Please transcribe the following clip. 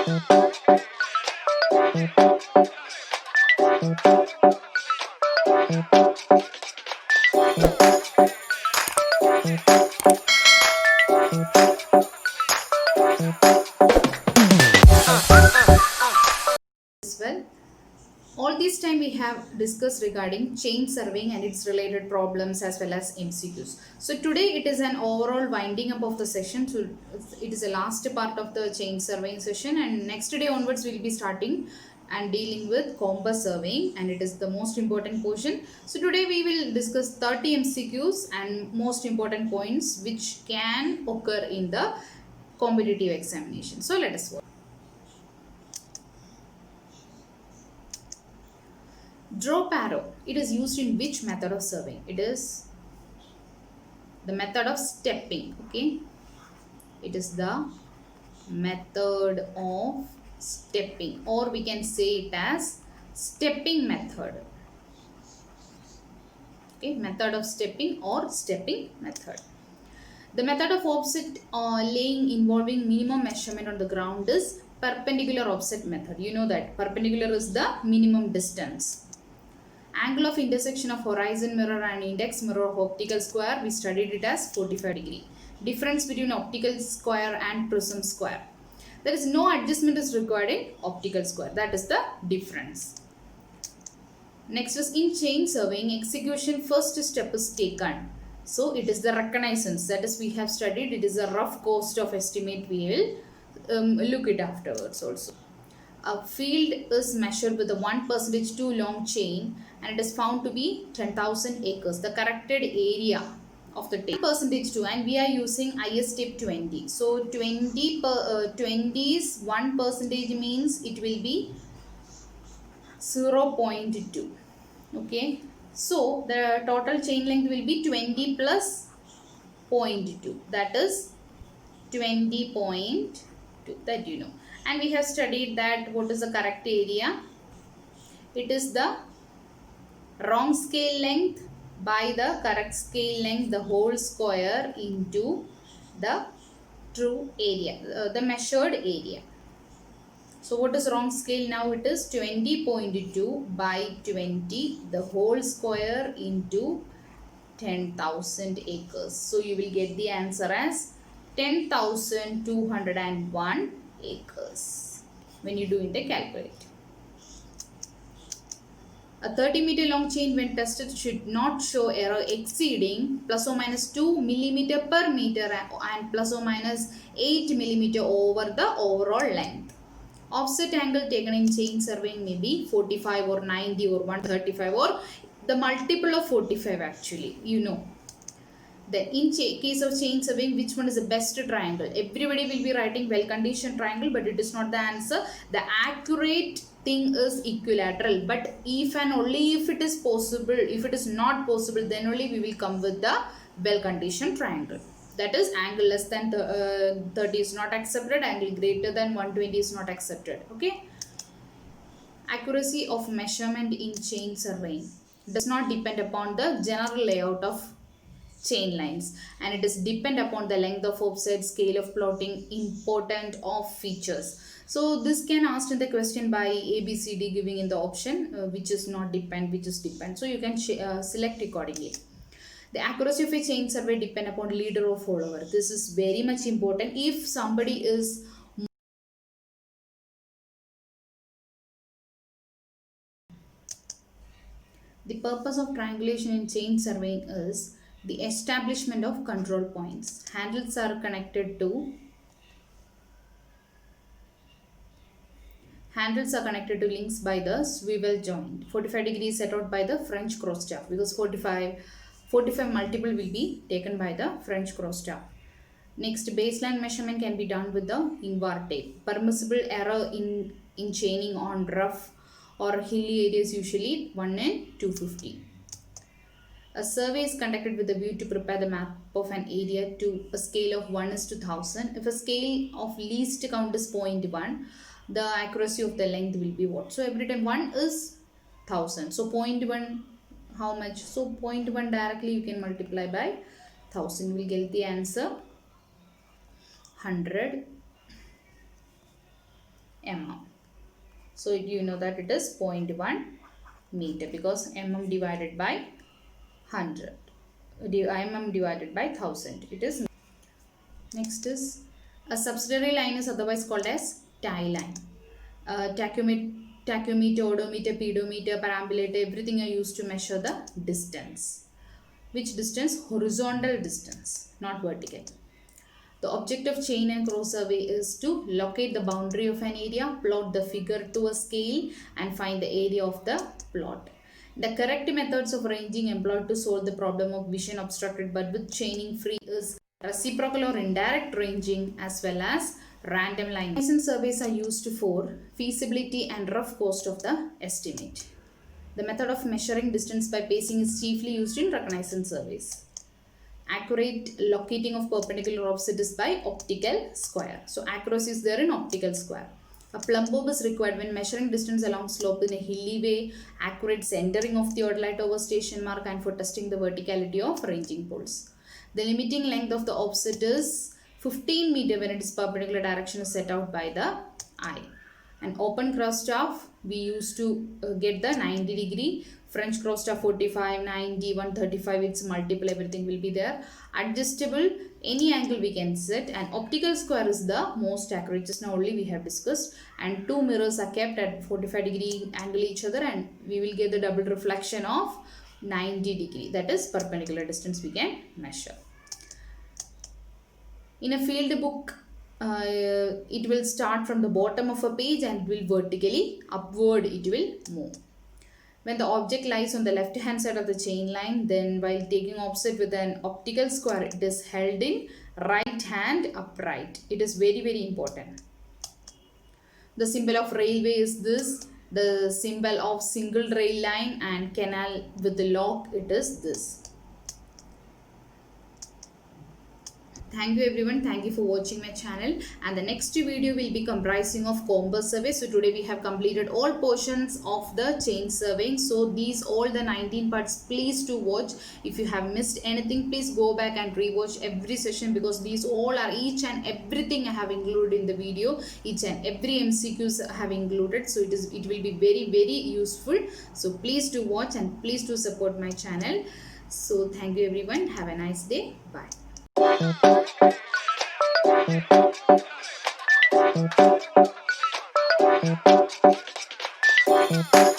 As well. All this time we have discussed regarding chain surveying and its related problems as well as MCQs. So today it is an overall winding up of the session. So it is the last part of the chain surveying session, and next day onwards we will be starting and dealing with compass surveying, and it is the most important portion. So today we will discuss 30 MCQs and most important points which can occur in the competitive examination. So let us watch. Drop arrow. It is used in which method of surveying? It is the method of stepping. Okay. It is the method of stepping, or we can say it as stepping method. Okay. Method of stepping or stepping method. The method of offset laying involving minimum measurement on the ground is perpendicular offset method. You know that perpendicular is the minimum distance. Angle of intersection of horizon mirror and index mirror of optical square, we studied it as 45 degree. Difference between optical square and prism square. There is no adjustment is required in optical square. That is the difference. Next is in chain surveying, execution first step is taken. So it is the reconnaissance. That is we have studied. It is a rough cost of estimate. We will look it afterwards also. A field is measured with a 1% too long chain, and it is found to be 10,000 acres. The corrected area of the tape percentage too, and we are using IS tape 20. So 20 is 1% means it will be 0.2. Okay. So the total chain length will be 20 plus 0.2. That is 20.2. That you know. And we have studied that what is the correct area. It is the wrong scale length by the correct scale length, the whole square into the true area, the measured area. So what is wrong scale now? It is 20.2 by 20, the whole square into 10,000 acres. So you will get the answer as 10,201 acres when you do in the calculator. A 30-meter long chain when tested should not show error exceeding plus or minus 2 millimeter per meter and plus or minus 8 millimeter over the overall length. Offset angle taken in chain surveying may be 45 or 90 or 135 or the multiple of 45 actually, you know. Then in case of chain surveying, which one is the best triangle? Everybody will be writing well-conditioned triangle, but it is not the answer. The accurate thing is equilateral. But if and only if it is possible, if it is not possible, then only we will come with the well-conditioned triangle. That is angle less than 30 is not accepted, angle greater than 120 is not accepted. Okay. Accuracy of measurement in chain surveying does not depend upon the general layout of chain lines, and it is depend upon the length of offset, scale of plotting, important of features. So this can asked in the question by ABCD giving in the option which is not depend, which is depend. So you can select accordingly. The accuracy of a chain survey depend upon leader or follower. This is very much important. If somebody is the purpose of triangulation in chain surveying is the establishment of control points. Handles are connected to links by the swivel joint. 45 degrees set out by the French crossstaff, because 45 multiple will be taken by the French crossstaff. Next, baseline measurement can be done with the Ingvar tape. Permissible error in chaining on rough or hilly areas usually 1 in 250. A survey is conducted with a view to prepare the map of an area to a scale of 1:1000. If a scale of least count is 0.1, the accuracy of the length will be what? So every time 1 is 1000. So 0.1, how much? So 0.1 directly you can multiply by 1000. You will get the answer 100 So you know that it is 0.1 meter because mm divided by 100. Mm divided by 1000. It is. Next is a subsidiary line is otherwise called as tie line. Tachymeter, odometer, pedometer, perambulator, everything are used to measure the distance. Which distance? Horizontal distance, not vertical. The object of chain and cross survey is to locate the boundary of an area, plot the figure to a scale and find the area of the plot. The correct methods of ranging employed to solve the problem of vision obstructed but with chaining free is reciprocal or indirect ranging as well as random line. Reconnaissance surveys are used for feasibility and rough cost of the estimate. The method of measuring distance by pacing is chiefly used in reconnaissance surveys. Accurate locating of perpendicular offset is by optical square. So accuracy is there in optical square. A plumb bob is required when measuring distance along slope in a hilly way, accurate centering of the theodolite over station mark, and for testing the verticality of ranging poles. The limiting length of the offset is 15 meter when its perpendicular direction is set out by the eye. An open cross staff we used to get the 90 degree, French cross staff 45, 90, 135, its multiple, everything will be there. Adjustable, any angle we can set, and optical square is the most accurate, just now only we have discussed, and two mirrors are kept at 45 degree angle each other and we will get the double reflection of 90 degree, that is perpendicular distance we can measure. In a field book, it will start from the bottom of a page and will vertically upward it will move. When the object lies on the left hand side of the chain line, then while taking offset with an optical square, it is held in right hand upright. It is very, very important. The symbol of railway is this. The symbol of single rail line and canal with the lock, it is this. Thank you everyone. Thank you for watching my channel, and the next video will be comprising of combo survey. So today we have completed all portions of the chain surveying. So these all the 19 parts, please to watch. If you have missed anything, please go back and rewatch every session because these all are each and everything I have included in the video. Each and every MCQs I have included. So it will be very, very useful. So please to watch and please to support my channel. So thank you everyone. Have a nice day. Bye. Thank you.